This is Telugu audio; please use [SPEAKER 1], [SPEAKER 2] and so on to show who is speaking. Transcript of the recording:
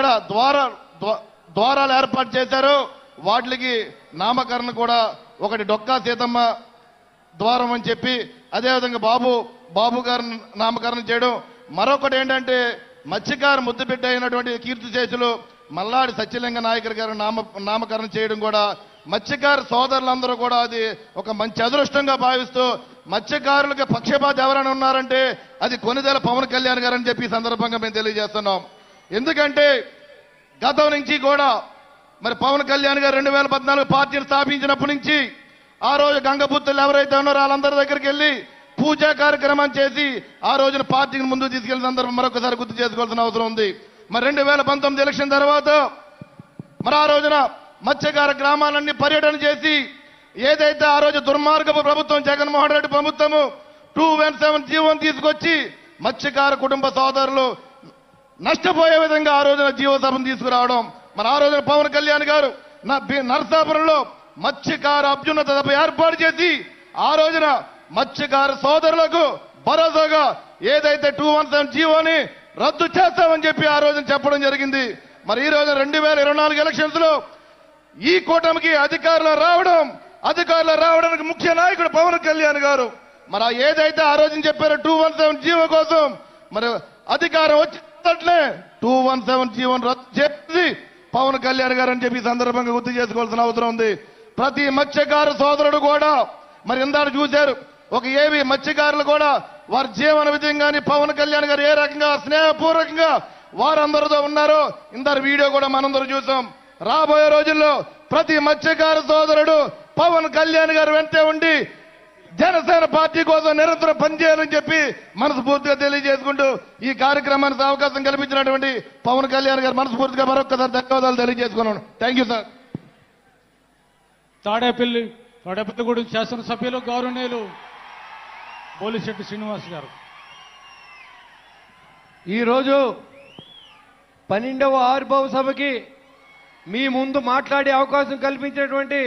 [SPEAKER 1] ఎక్కడ ద్వారాలు ఏర్పాటు చేశారో వాటికి నామకరణ కూడా ఒకటి డొక్కా సీతమ్మ ద్వారం అని చెప్పి, అదేవిధంగా బాబు గారిని నామకరణం చేయడం. మరొకటి ఏంటంటే మత్స్యకారు ముద్దుబిడ్డ అయినటువంటి కీర్తిశేషులు మల్లాడి సత్యలింగ నాయకుడి గారు నామకరణం చేయడం కూడా మత్స్యకారు సోదరులందరూ కూడా అది ఒక మంచి అదృష్టంగా భావిస్తూ, మత్స్యకారులకి పక్షపాత ఎవరైనా ఉన్నారంటే అది కొనిదెల పవన్ కళ్యాణ్ గారు అని చెప్పి సందర్భంగా మేము తెలియజేస్తున్నాం. ఎందుకంటే గతం నుంచి కూడా మరి పవన్ కళ్యాణ్ గారు 2014 పార్టీని స్థాపించినప్పటి నుంచి ఆ రోజు గంగపుత్రులు ఎవరైతే ఉన్నారో వాళ్ళందరి దగ్గరికి వెళ్ళి పూజా కార్యక్రమం చేసి ఆ రోజున పార్టీని ముందుకు తీసుకెళ్లిన సందర్భం మరొకసారి గుర్తు చేసుకోవాల్సిన అవసరం ఉంది. మరి 2019 ఎలక్షన్ తర్వాత మరి ఆ రోజున మత్స్యకార గ్రామాలన్నీ పర్యటన చేసి ఏదైతే ఆ రోజు దుర్మార్గపు ప్రభుత్వం జగన్మోహన్ రెడ్డి ప్రభుత్వము 217 జీవోని తీసుకొచ్చి మత్స్యకార కుటుంబ సోదరులు నష్టపోయే విధంగా ఆ రోజున జీవోసభను తీసుకురావడం, మరి ఆ రోజున పవన్ కళ్యాణ్ గారు నరసాపురంలో మత్స్యకార అభ్యున్నత సభ ఏర్పాటు చేసి ఆ రోజున మత్స్యకార సోదరులకు భరోసాగా ఏదైతే 217 జీవోని రద్దు చేస్తామని చెప్పి ఆ రోజున చెప్పడం జరిగింది. మరి ఈ రోజు 2024 ఎలక్షన్స్ లో ఈ కూటమికి అధికారంలో రావడానికి ముఖ్య నాయకుడు పవన్ కళ్యాణ్ గారు. మరి ఏదైతే ఆ రోజున చెప్పారో 217 జీవో కోసం మరి అధికారం వచ్చినట్లే 217 జీవోని రద్దు చేసి పవన్ కళ్యాణ్ గారు అని చెప్పి సందర్భంగా గుర్తు చేసుకోవాల్సిన అవసరం ఉంది. ప్రతి మత్స్యకారు సోదరుడు కూడా మరి ఇందాక చూశారు, ఒక ఏవి మత్స్యకారులు కూడా వారి జీవన విధంగాని పవన్ కళ్యాణ్ గారు ఏ రకంగా స్నేహపూర్వకంగా వారందరితో ఉన్నారో ఇందరు వీడియో కూడా మనందరూ చూసాం. రాబోయే రోజుల్లో ప్రతి మత్స్యకారు సోదరుడు పవన్ కళ్యాణ్ గారు వెంటే ఉండి జనసేన పార్టీ కోసం నిరంతరం పనిచేయాలని చెప్పి మనస్ఫూర్తిగా తెలియజేసుకుంటూ ఈ కార్యక్రమానికి అవకాశం కల్పించినటువంటి పవన్ కళ్యాణ్ గారు మనస్ఫూర్తిగా మరొకసారి ధన్యవాదాలు తెలియజేసుకున్నాను. Thank you sir.
[SPEAKER 2] తాడేపల్లిగూడెం శాసనసభ్యులు గౌరవనీయులు బోలిశెట్టి శ్రీనివాస్ గారు.
[SPEAKER 3] ఈరోజు 12వ ఆవిర్భావ సభకి మీ ముందు మాట్లాడే అవకాశం కల్పించినటువంటి